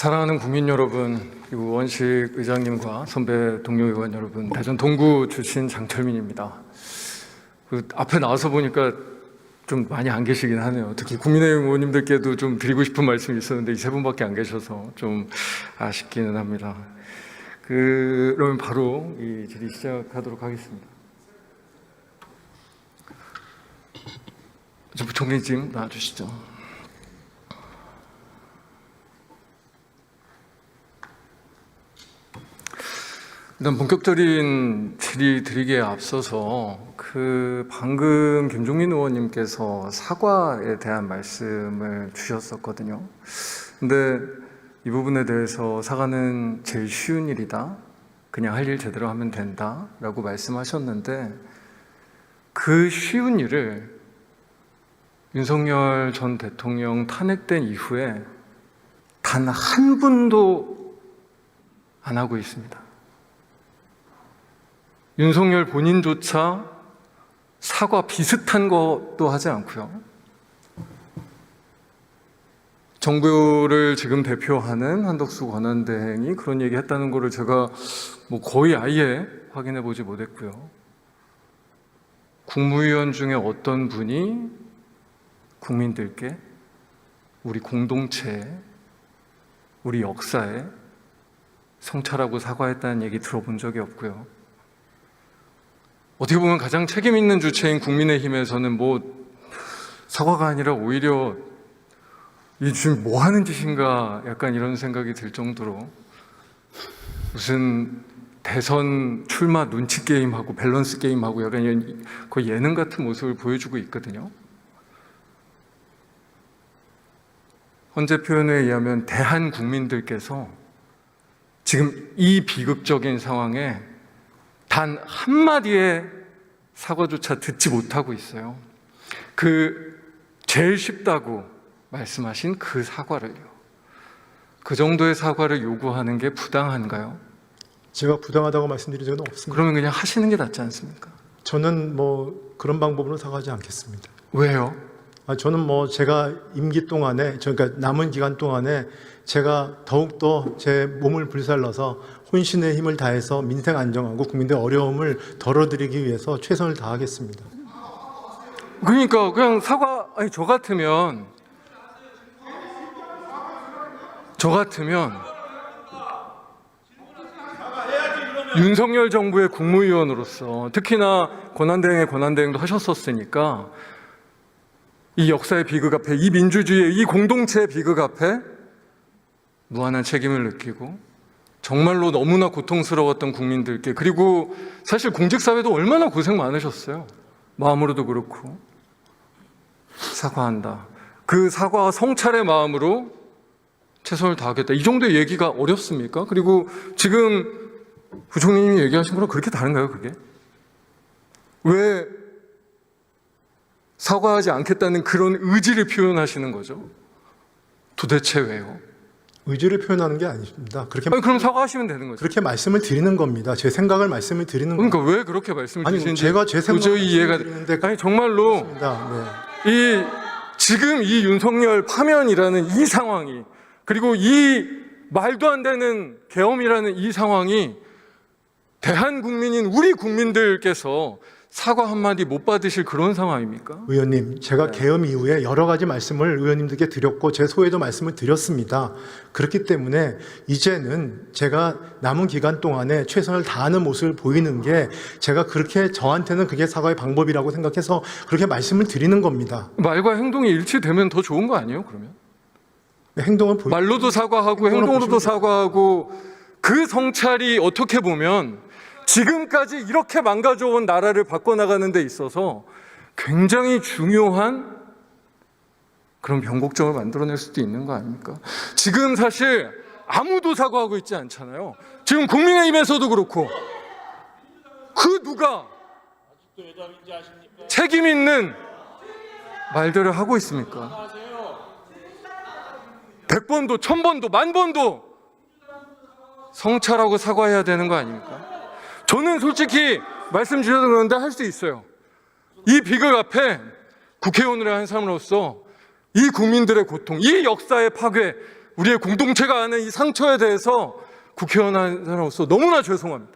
사랑하는 국민 여러분, 그리고 원식 의장님과 선배 동료 의원 여러분, 대전 동구 출신 장철민입니다. 앞에 나와서 보니까 좀 많이 안 계시긴 하네요. 특히 국민의힘 의원님들께도 좀 드리고 싶은 말씀이 있었는데 이 세 분밖에 안 계셔서 좀 아쉽기는 합니다. 그러면 바로 이 질의 시작하도록 하겠습니다. 저 부총리님 나와주시죠. 일단 본격적인 질의 드리기에 앞서서 방금 김종민 의원님께서 사과에 대한 말씀을 주셨었거든요. 근데 이 부분에 대해서 사과는 제일 쉬운 일이다. 그냥 할 일 제대로 하면 된다. 라고 말씀하셨는데 그 쉬운 일을 윤석열 전 대통령 탄핵된 이후에 단 한 분도 안 하고 있습니다. 윤석열 본인조차 사과 비슷한 것도 하지 않고요. 정부를 지금 대표하는 한덕수 권한대행이 그런 얘기 했다는 거를 제가 거의 아예 확인해 보지 못했고요. 국무위원 중에 어떤 분이 국민들께 우리 공동체에, 우리 역사에 성찰하고 사과했다는 얘기 들어본 적이 없고요. 어떻게 보면 가장 책임 있는 주체인 국민의힘에서는 사과가 아니라 오히려 이 지금 뭐 하는 짓인가 약간 이런 생각이 들 정도로 무슨 대선 출마 눈치 게임하고 밸런스 게임하고 약간 거의 예능 같은 모습을 보여주고 있거든요. 헌재 표현에 의하면 대한 국민들께서 지금 이 비극적인 상황에 단 한마디의 사과조차 듣지 못하고 있어요. 제일 쉽다고 말씀하신 그 사과를요. 그 정도의 사과를 요구하는 게 부당한가요? 제가 부당하다고 말씀드린 적은 없습니다. 그러면 그냥 하시는 게 낫지 않습니까? 저는 그런 방법으로 사과하지 않겠습니다. 왜요? 저는 제가 임기 동안에, 그러니까 남은 기간 동안에 제가 더욱더 제 몸을 불살라서 혼신의 힘을 다해서 민생 안정하고 국민들의 어려움을 덜어드리기 위해서 최선을 다하겠습니다. 그러니까 그냥 저 같으면 윤석열 정부의 국무위원으로서 특히나 권한대행도 하셨었으니까 이 역사의 비극 앞에, 이 민주주의의 이 공동체의 비극 앞에 무한한 책임을 느끼고 정말로 너무나 고통스러웠던 국민들께, 그리고 사실 공직사회도 얼마나 고생 많으셨어요. 마음으로도 그렇고. 사과한다. 그 사과와 성찰의 마음으로 최선을 다하겠다. 이 정도의 얘기가 어렵습니까? 그리고 지금 부총리님이 얘기하신 거랑 그렇게 다른가요, 그게? 왜 사과하지 않겠다는 그런 의지를 표현하시는 거죠? 도대체 왜요? 의지를 표현하는 게 아닙니다. 그럼 사과하시면 되는 거죠. 그렇게 말씀을 드리는 겁니다. 제 생각을 말씀을 드리는 겁니다. 그러니까 왜 그렇게 말씀을 드리시는지 제가 제 생각을 도저히 이해가 정말로 네. 지금 이 윤석열 파면이라는 이 상황이, 그리고 이 말도 안 되는 계엄이라는 이 상황이 대한국민인 우리 국민들께서 사과 한마디 못 받으실 그런 상황입니까? 의원님, 제가 계엄 이후에 여러 가지 말씀을 의원님들께 드렸고 제 소회도 말씀을 드렸습니다. 그렇기 때문에 이제는 제가 남은 기간 동안에 최선을 다하는 모습을 보이는 게 제가 그렇게 저한테는 그게 사과의 방법이라고 생각해서 그렇게 말씀을 드리는 겁니다. 말과 행동이 일치되면 더 좋은 거 아니에요, 그러면? 말로도 사과하고 행동으로도 사과하고 그 성찰이 어떻게 보면 지금까지 이렇게 망가져온 나라를 바꿔나가는 데 있어서 굉장히 중요한 그런 변곡점을 만들어낼 수도 있는 거 아닙니까? 지금 사실 아무도 사과하고 있지 않잖아요. 지금 국민의힘에서도 그렇고 누가 책임 있는 말들을 하고 있습니까? 100번도 1000번도 10,000번도 성찰하고 사과해야 되는 거 아닙니까? 저는 솔직히 말씀 주셔서 그런데 할 수 있어요. 이 비극 앞에 국회의원을 한 사람으로서 이 국민들의 고통, 이 역사의 파괴 우리의 공동체가 아는 이 상처에 대해서 국회의원 한 사람으로서 너무나 죄송합니다.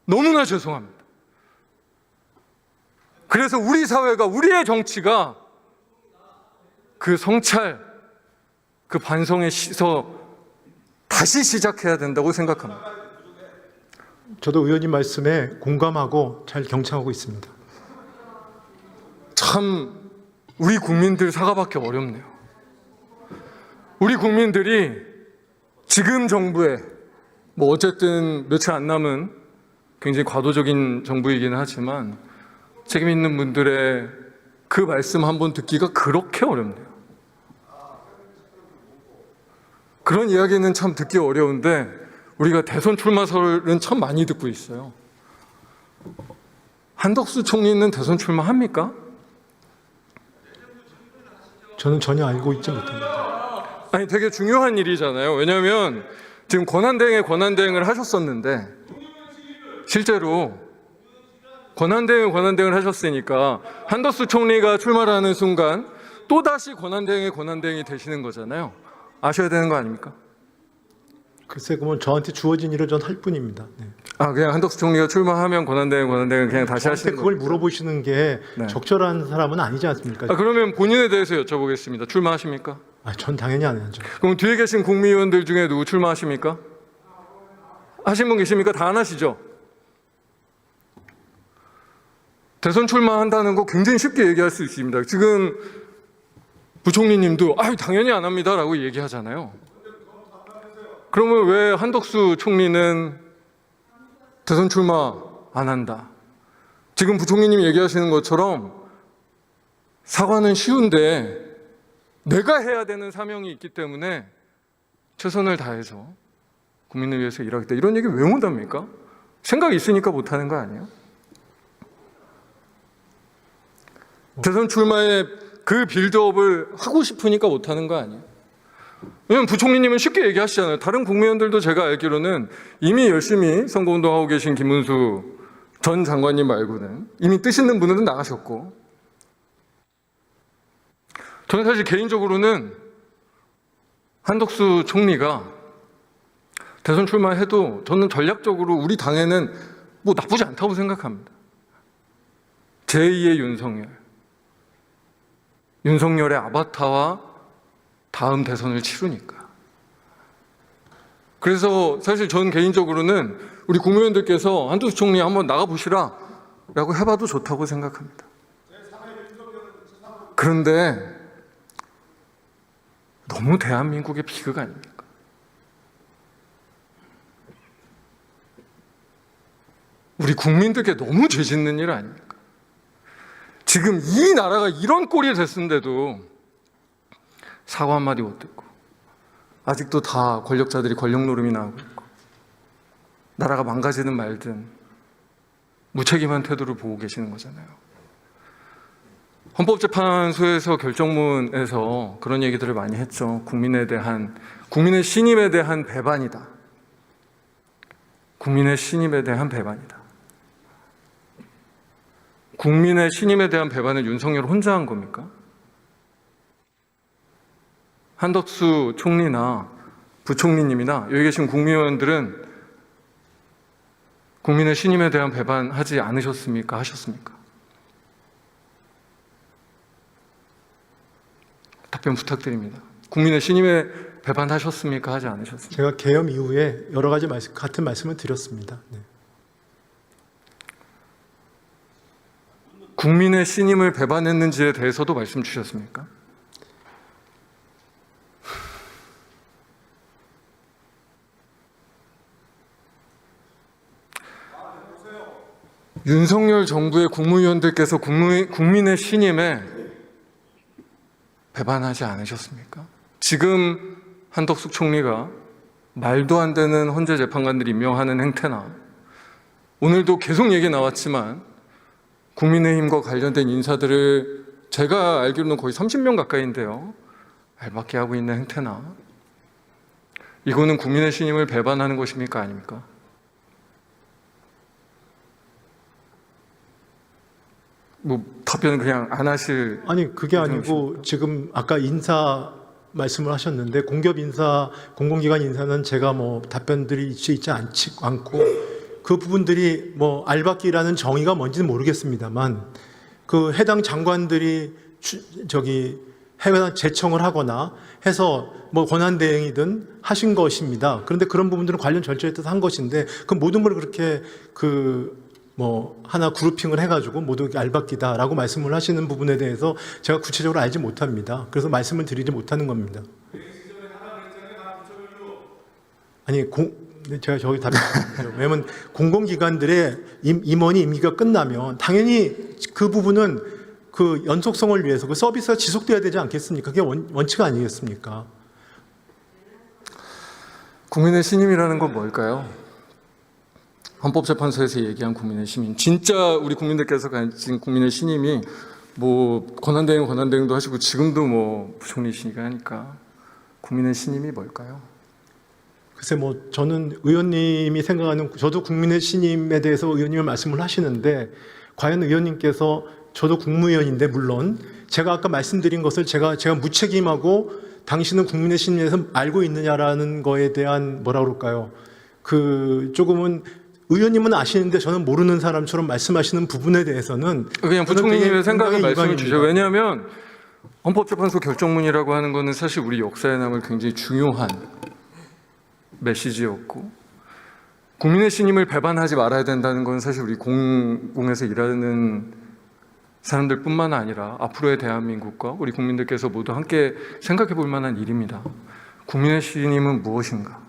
너무나 죄송합니다. 그래서 우리 사회가, 우리의 정치가 그 성찰, 그 반성에 서 다시 시작해야 된다고 생각합니다. 저도 의원님 말씀에 공감하고 잘 경청하고 있습니다. 참 우리 국민들 사과받기 어렵네요. 우리 국민들이 지금 정부에 뭐 어쨌든 며칠 안 남은 굉장히 과도적인 정부이긴 하지만 책임 있는 분들의 그 말씀 한번 듣기가 그렇게 어렵네요. 그런 이야기는 참 듣기 어려운데 우리가 대선 출마설은 참 많이 듣고 있어요. 한덕수 총리는 대선 출마합니까? 저는 전혀 알고 있지 못합니다. 아니 되게 중요한 일이잖아요. 왜냐하면 지금 권한대행을 하셨었는데 실제로 권한대행을 하셨으니까 한덕수 총리가 출마를 하는 순간 또다시 권한대행이 되시는 거잖아요. 아셔야 되는 거 아닙니까? 글쎄, 그러면 저한테 주어진 일을 전 할 뿐입니다. 네. 아 그냥 한덕수 총리가 출마하면 권한대행 그냥 다시 저한테 하시는 그걸 거죠? 물어보시는 게 네. 적절한 사람은 아니지 않습니까? 아, 그러면 본인에 대해서 여쭤보겠습니다. 출마하십니까? 전 당연히 안 하죠. 그럼 뒤에 계신 국민의원들 중에 누구 출마하십니까? 하신 분 계십니까? 다 안 하시죠? 대선 출마한다는 거 굉장히 쉽게 얘기할 수 있습니다. 지금 부총리님도 당연히 안 합니다라고 얘기하잖아요. 그러면 왜 한덕수 총리는 대선 출마 안 한다? 지금 부총리님 얘기하시는 것처럼 사과는 쉬운데 내가 해야 되는 사명이 있기 때문에 최선을 다해서 국민을 위해서 일하겠다. 이런 얘기 왜 못합니까? 생각이 있으니까 못하는 거 아니에요? 대선 출마의 그 빌드업을 하고 싶으니까 못하는 거 아니에요? 왜냐면 부총리님은 쉽게 얘기하시잖아요. 다른 국회의원들도 제가 알기로는 이미 열심히 선거운동하고 계신 김문수 전 장관님 말고는 이미 뜻 있는 분들은 나가셨고, 저는 사실 개인적으로는 한덕수 총리가 대선 출마해도 저는 전략적으로 우리 당에는 뭐 나쁘지 않다고 생각합니다. 제2의 윤석열의 아바타와 다음 대선을 치르니까. 그래서 사실 저는 개인적으로는 우리 국민의원들께서 한덕수 총리 한번 나가보시라 라고 해봐도 좋다고 생각합니다. 그런데 너무 대한민국의 비극 아닙니까? 우리 국민들께 너무 죄 짓는 일 아닙니까? 지금 이 나라가 이런 꼴이 됐는데도 사과 한마디 못 듣고 아직도 다 권력자들이 권력 노름이나 하고 있고 나라가 망가지든 말든 무책임한 태도를 보고 계시는 거잖아요. 헌법재판소에서 결정문에서 그런 얘기들을 많이 했죠. 국민의 신임에 대한 배반이다. 국민의 신임에 대한 배반이다. 국민의 신임에 대한 배반을 윤석열 혼자 한 겁니까? 한덕수 총리나 부총리님이나 여기 계신 국민의원들은 국민의 신임에 대한 배반하지 않으셨습니까? 하셨습니까? 답변 부탁드립니다. 국민의 신임에 배반하셨습니까? 하지 않으셨습니까? 제가 계엄 이후에 여러 가지 같은 말씀을 드렸습니다. 네. 국민의 신임을 배반했는지에 대해서도 말씀 주셨습니까? 윤석열 정부의 국무위원들께서 국민의 신임에 배반하지 않으셨습니까? 지금 한덕수 총리가 말도 안 되는 헌재 재판관들 임명하는 행태나 오늘도 계속 얘기 나왔지만 국민의힘과 관련된 인사들을 제가 알기로는 거의 30명 가까이인데요. 알박기 하고 있는 행태나 이거는 국민의 신임을 배반하는 것입니까? 아닙니까? 뭐 답변은 그냥 안 하실. 아니, 그게 아니고 지금 아까 인사 말씀을 하셨는데 공기업 인사, 공공기관 인사는 제가 뭐 답변들이 있지 않고 그 부분들이 뭐 알박기라는 정의가 뭔지는 모르겠습니다만 그 해당 장관들이 해외 제청을 하거나 해서 뭐 권한 대행이든 하신 것입니다. 그런데 그런 부분들은 관련 절차에 따라서 한 것인데 그 모든 걸 그렇게 하나 그룹핑을 해가지고 모두 알박기다라고 말씀을 하시는 부분에 대해서 제가 구체적으로 알지 못합니다. 그래서 말씀을 드리지 못하는 겁니다. 아니, 제가 저기 답변드릴게요. 왜냐면 공공기관들의 임원이 임기가 끝나면 당연히 그 부분은 그 연속성을 위해서 그 서비스가 지속돼야 되지 않겠습니까? 그게 원칙 아니겠습니까? 국민의 신임이라는 건 뭘까요? 헌법재판소에서 얘기한 국민의 신임, 진짜 우리 국민들께서 가진 국민의 신임이 뭐 권한대행도 하시고 지금도 뭐 부총리시니까 하니까 국민의 신임이 뭘까요? 글쎄 뭐 저는 의원님이 생각하는 저도 국민의 신임에 대해서 의원님은 말씀을 하시는데 과연 의원님께서 저도 국무위원인데 물론 제가 아까 말씀드린 것을 제가 무책임하고 당신은 국민의 신임에서 알고 있느냐라는 거에 대한 뭐라 그럴까요? 조금은 의원님은 아시는데 저는 모르는 사람처럼 말씀하시는 부분에 대해서는 그냥 부총리님의 생각을 말씀해 주세요. 이방입니다. 왜냐하면 헌법재판소 결정문이라고 하는 것은 사실 우리 역사에 남을 굉장히 중요한 메시지였고 국민의 신임을 배반하지 말아야 된다는 건 사실 우리 공공에서 일하는 사람들뿐만 아니라 앞으로의 대한민국과 우리 국민들께서 모두 함께 생각해 볼 만한 일입니다. 국민의 신임은 무엇인가?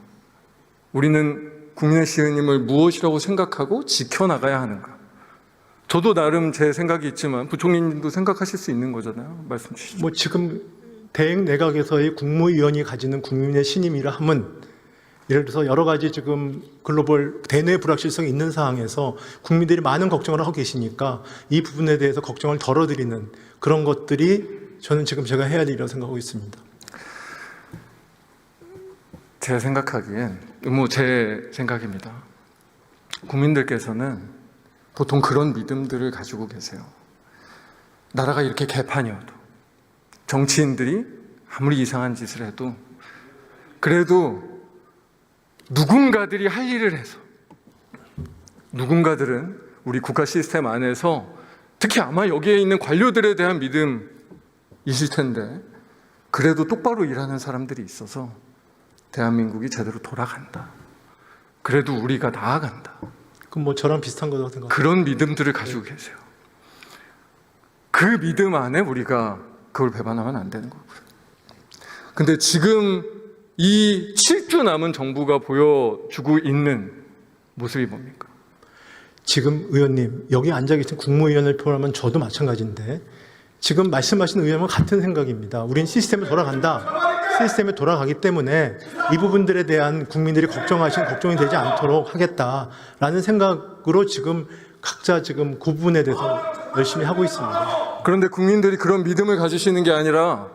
우리는 국민의 신임을 무엇이라고 생각하고 지켜나가야 하는가? 저도 나름 제 생각이 있지만 부총리님도 생각하실 수 있는 거잖아요. 말씀 주시죠. 뭐 지금 대행 내각에서의 국무위원이 가지는 국민의 신임이라 함은 예를 들어서 여러 가지 지금 글로벌 대내 불확실성이 있는 상황에서 국민들이 많은 걱정을 하고 계시니까 이 부분에 대해서 걱정을 덜어드리는 그런 것들이 저는 지금 제가 해야 될 일이라고 생각하고 있습니다. 제가 생각하기엔 제 생각입니다. 국민들께서는 보통 그런 믿음들을 가지고 계세요. 나라가 이렇게 개판이어도 정치인들이 아무리 이상한 짓을 해도 그래도 누군가들이 할 일을 해서 누군가들은 우리 국가 시스템 안에서 특히 아마 여기에 있는 관료들에 대한 믿음이실 텐데 그래도 똑바로 일하는 사람들이 있어서 대한민국이 제대로 돌아간다. 그래도 우리가 나아간다. 그럼 뭐 저랑 비슷한 거라고 생각합니다. 그런 믿음들을 가지고 계세요. 그 믿음 안에 우리가 그걸 배반하면 안 되는 거고요. 근데 지금 이 7주 남은 정부가 보여주고 있는 모습이 뭡니까? 지금 의원님 여기 앉아 계신 국무위원을 포함하면 저도 마찬가지인데 지금 말씀하신 의원과 같은 생각입니다. 우린 시스템에 돌아간다. 시스템에 돌아가기 때문에 이 부분들에 대한 국민들이 걱정이 되지 않도록 하겠다라는 생각으로 지금 각자 지금 그 부분에 대해서 열심히 하고 있습니다. 그런데 국민들이 그런 믿음을 가지시는 게 아니라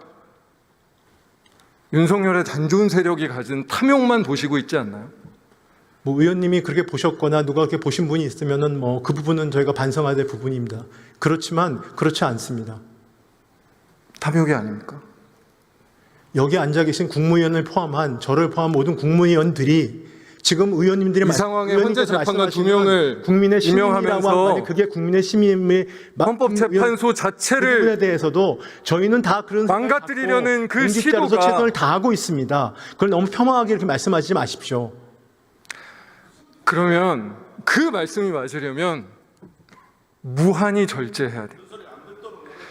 윤석열의 단좋은 세력이 가진 탐욕만 보시고 있지 않나요? 뭐 의원님이 그렇게 보셨거나 누가 그렇게 보신 분이 있으면은 뭐 그 부분은 저희가 반성해야 될 부분입니다. 그렇지만 그렇지 않습니다. 탐욕이 아닙니까? 여기 앉아 계신 국무위원을 포함한 저를 포함한 모든 국무위원들이 지금 의원님들이 이 상황에 현재 재판관 2명을 국민의 신임이라고 임명하면서 하면 그게 국민의 신임의 헌법재판소 그 자체를 부분에 대해서도 저희는 다 그런 망가뜨리려는 그 공직자로서 시도가 최선을 다하고 있습니다. 그걸 너무 폄하하게 이렇게 말씀하시지 마십시오. 그러면 그 말씀이 맞으려면 무한히 절제해야 돼요.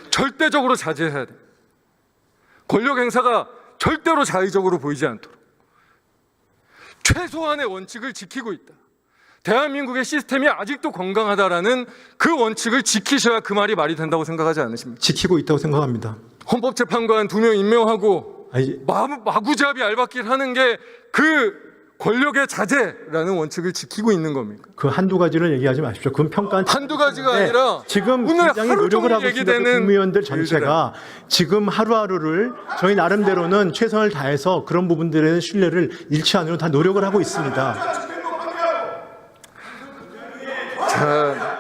절대적으로 자제해야 돼요. 권력 행사가 절대로 자의적으로 보이지 않도록 최소한의 원칙을 지키고 있다. 대한민국의 시스템이 아직도 건강하다라는 그 원칙을 지키셔야 그 말이 된다고 생각하지 않으십니까? 지키고 있다고 생각합니다. 헌법재판관 2명 임명하고 아니, 마구잡이 알박기를 하는 게 그 권력의 자제라는 원칙을 지키고 있는 겁니까? 그 한두 가지를 얘기하지 마십시오. 그건 평가는 한두 가지가 아니라 지금 오늘 굉장히 하루 노력을 종일 하고 있습니다. 그 얘기되는 국무위원들 전체가 지금 하루하루를 저희 나름대로는 최선을 다해서 그런 부분들의 신뢰를 잃지 않으려 다 노력을 하고 있습니다. 자,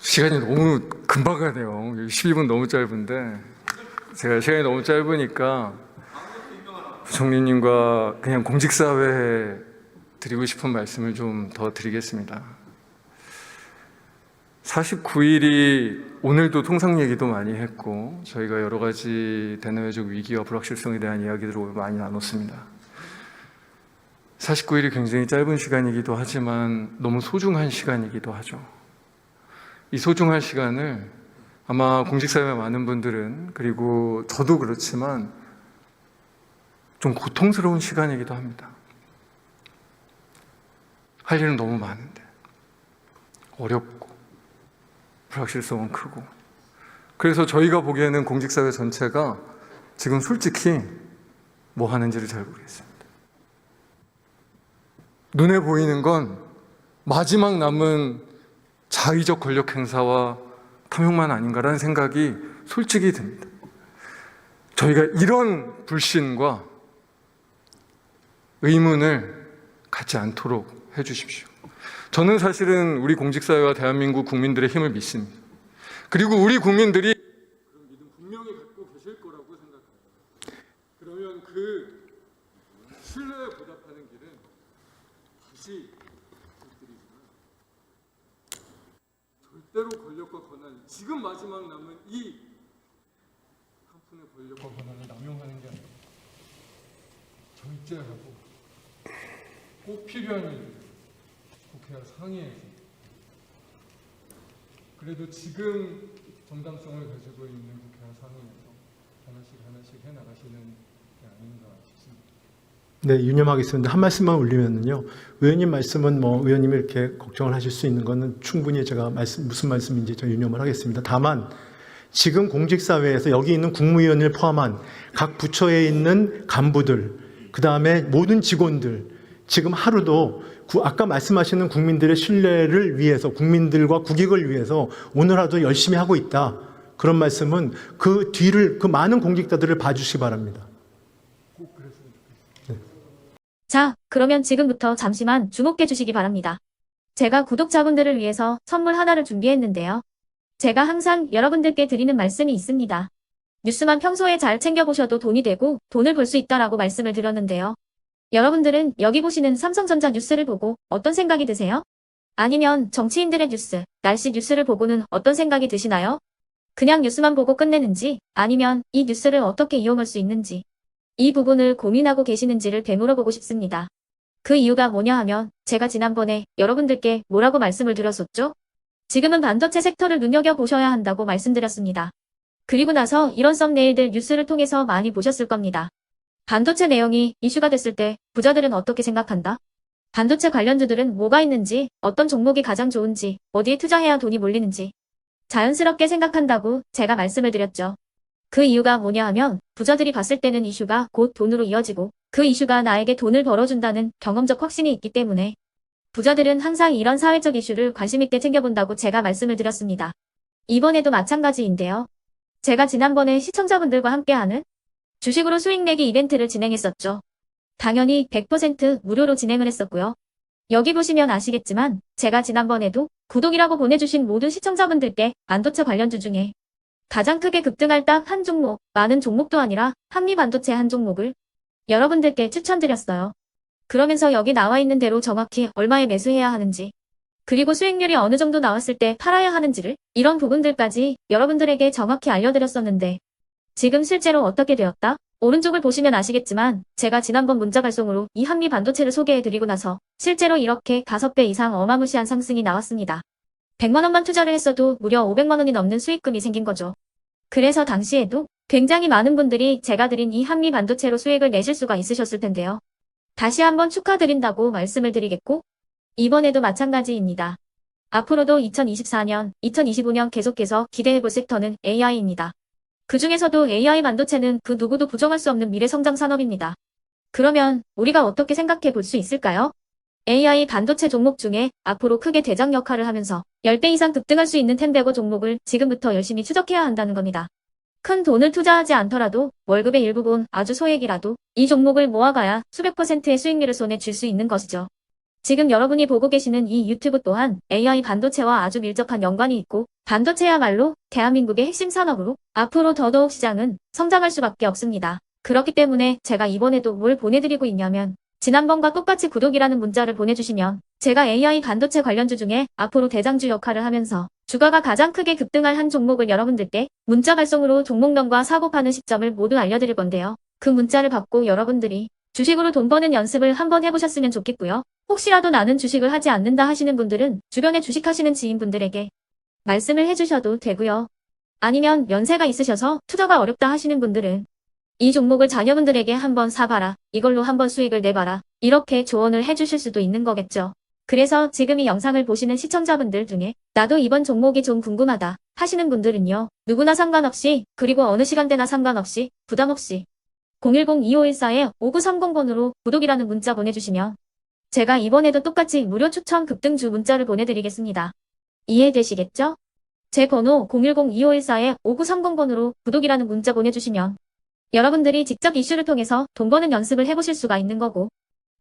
시간이 너무 금방 가네요. 12분 너무 짧은데 제가 시간이 너무 짧으니까 부총리님과 그냥 공직사회에 드리고 싶은 말씀을 좀 더 드리겠습니다. 49일이 오늘도 통상 얘기도 많이 했고 저희가 여러 가지 대내외적 위기와 불확실성에 대한 이야기들을 많이 나눴습니다. 49일이 굉장히 짧은 시간이기도 하지만 너무 소중한 시간이기도 하죠. 이 소중한 시간을 아마 공직사회 많은 분들은, 그리고 저도 그렇지만 좀 고통스러운 시간이기도 합니다. 할 일은 너무 많은데 어렵고 불확실성은 크고, 그래서 저희가 보기에는 공직사회 전체가 지금 솔직히 뭐 하는지를 잘 모르겠습니다. 눈에 보이는 건 마지막 남은 자의적 권력 행사와 탐욕만 아닌가라는 생각이 솔직히 듭니다. 저희가 이런 불신과 의문을 갖지 않도록 해주십시오. 저는 사실은 우리 공직사회와 대한민국 국민들의 힘을 믿습니다. 그리고 우리 국민들이 그런 믿음 분명히 갖고 계실 거라고 생각합니다. 그러면 그 신뢰에 보답하는 길은 다시 부탁드리지만 절대로 권력과 권한, 지금 마지막 남은 이 한 푼의 권력과 권한을 남용하는 게 아니라 절제하고 꼭 필요한 일 국회와 상의해서, 그래도 지금 정당성을 가지고 있는 국회와 상의해서 하나씩 해나가시는 게 아닌가 싶습니다. 네, 유념하겠습니다. 한 말씀만 올리면요. 의원님 말씀은 의원님이 이렇게 걱정을 하실 수 있는 거는 충분히 제가 무슨 말씀인지 저 유념을 하겠습니다. 다만, 지금 공직사회에서 여기 있는 국무위원을 포함한 각 부처에 있는 간부들, 그 다음에 모든 직원들, 지금 하루도 아까 말씀하시는 국민들의 신뢰를 위해서, 국민들과 국익을 위해서 오늘 하루도 열심히 하고 있다. 그런 말씀은 그 뒤를, 그 많은 공직자들을 봐주시기 바랍니다. 꼭 그랬으면 좋겠습니다. 자, 그러면 지금부터 잠시만 주목해 주시기 바랍니다. 제가 구독자분들을 위해서 선물 하나를 준비했는데요. 제가 항상 여러분들께 드리는 말씀이 있습니다. 뉴스만 평소에 잘 챙겨보셔도 돈이 되고 돈을 벌 수 있다라고 말씀을 드렸는데요. 여러분들은 여기 보시는 삼성전자 뉴스를 보고 어떤 생각이 드세요? 아니면 정치인들의 뉴스, 날씨 뉴스를 보고는 어떤 생각이 드시나요? 그냥 뉴스만 보고 끝내는지, 아니면 이 뉴스를 어떻게 이용할 수 있는지, 이 부분을 고민하고 계시는지를 되물어보고 싶습니다. 그 이유가 뭐냐 하면 제가 지난번에 여러분들께 뭐라고 말씀을 드렸었죠? 지금은 반도체 섹터를 눈여겨보셔야 한다고 말씀드렸습니다. 그리고 나서 이런 썸네일들 뉴스를 통해서 많이 보셨을 겁니다. 반도체 내용이 이슈가 됐을 때 부자들은 어떻게 생각한다? 반도체 관련주들은 뭐가 있는지, 어떤 종목이 가장 좋은지, 어디에 투자해야 돈이 몰리는지 자연스럽게 생각한다고 제가 말씀을 드렸죠. 그 이유가 뭐냐 하면 부자들이 봤을 때는 이슈가 곧 돈으로 이어지고 그 이슈가 나에게 돈을 벌어준다는 경험적 확신이 있기 때문에 부자들은 항상 이런 사회적 이슈를 관심 있게 챙겨본다고 제가 말씀을 드렸습니다. 이번에도 마찬가지인데요. 제가 지난번에 시청자분들과 함께하는 주식으로 수익 내기 이벤트를 진행했었죠. 당연히 100% 무료로 진행을 했었고요. 여기 보시면 아시겠지만 제가 지난번에도 구독이라고 보내주신 모든 시청자분들께 반도체 관련주 중에 가장 크게 급등할 딱 한 종목, 많은 종목도 아니라 한미반도체 한 종목을 여러분들께 추천드렸어요. 그러면서 여기 나와 있는 대로 정확히 얼마에 매수해야 하는지, 그리고 수익률이 어느 정도 나왔을 때 팔아야 하는지를, 이런 부분들까지 여러분들에게 정확히 알려드렸었는데 지금 실제로 어떻게 되었다? 오른쪽을 보시면 아시겠지만 제가 지난번 문자 발송으로 이 한미 반도체를 소개해드리고 나서 실제로 이렇게 5배 이상 어마무시한 상승이 나왔습니다. 100만 원만 투자를 했어도 무려 500만 원이 넘는 수익금이 생긴 거죠. 그래서 당시에도 굉장히 많은 분들이 제가 드린 이 한미 반도체로 수익을 내실 수가 있으셨을 텐데요. 다시 한번 축하드린다고 말씀을 드리겠고, 이번에도 마찬가지입니다. 앞으로도 2024년, 2025년 계속해서 기대해볼 섹터는 AI입니다. 그 중에서도 AI 반도체는 그 누구도 부정할 수 없는 미래 성장 산업입니다. 그러면 우리가 어떻게 생각해 볼 수 있을까요? AI 반도체 종목 중에 앞으로 크게 대장 역할을 하면서 10배 이상 급등할 수 있는 텐베고 종목을 지금부터 열심히 추적해야 한다는 겁니다. 큰 돈을 투자하지 않더라도 월급의 일부분, 아주 소액이라도 이 종목을 모아가야 수백 %의 수익률을 손에 쥘 수 있는 것이죠. 지금 여러분이 보고 계시는 이 유튜브 또한 AI 반도체와 아주 밀접한 연관이 있고 반도체야말로 대한민국의 핵심 산업으로 앞으로 더더욱 시장은 성장할 수밖에 없습니다. 그렇기 때문에 제가 이번에도 뭘 보내드리고 있냐면 지난번과 똑같이 구독이라는 문자를 보내주시면 제가 AI 반도체 관련주 중에 앞으로 대장주 역할을 하면서 주가가 가장 크게 급등할 한 종목을 여러분들께 문자 발송으로 종목명과 사고 파는 시점을 모두 알려드릴 건데요. 그 문자를 받고 여러분들이 주식으로 돈 버는 연습을 한번 해보셨으면 좋겠고요. 혹시라도 나는 주식을 하지 않는다 하시는 분들은 주변에 주식하시는 지인분들에게 말씀을 해주셔도 되고요. 아니면 연세가 있으셔서 투자가 어렵다 하시는 분들은 이 종목을 자녀분들에게 한번 사봐라. 이걸로 한번 수익을 내봐라. 이렇게 조언을 해주실 수도 있는 거겠죠. 그래서 지금 이 영상을 보시는 시청자분들 중에 나도 이번 종목이 좀 궁금하다 하시는 분들은요. 누구나 상관없이 그리고 어느 시간대나 상관없이 부담없이 010-2514-5930번으로 구독이라는 문자 보내주시면 제가 이번에도 똑같이 무료 추천 급등주 문자를 보내드리겠습니다. 이해되시겠죠? 제 번호 010-2514-5930번으로 구독이라는 문자 보내주시면 여러분들이 직접 이슈를 통해서 돈 버는 연습을 해보실 수가 있는 거고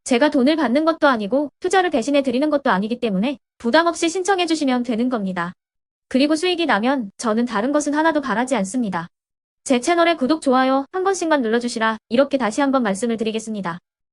제가 돈을 받는 것도 아니고 투자를 대신해 드리는 것도 아니기 때문에 부담 없이 신청해 주시면 되는 겁니다. 그리고 수익이 나면 저는 다른 것은 하나도 바라지 않습니다. 제 채널에 구독, 좋아요 한 번씩만 눌러주시라 이렇게 다시 한번 말씀을 드리겠습니다.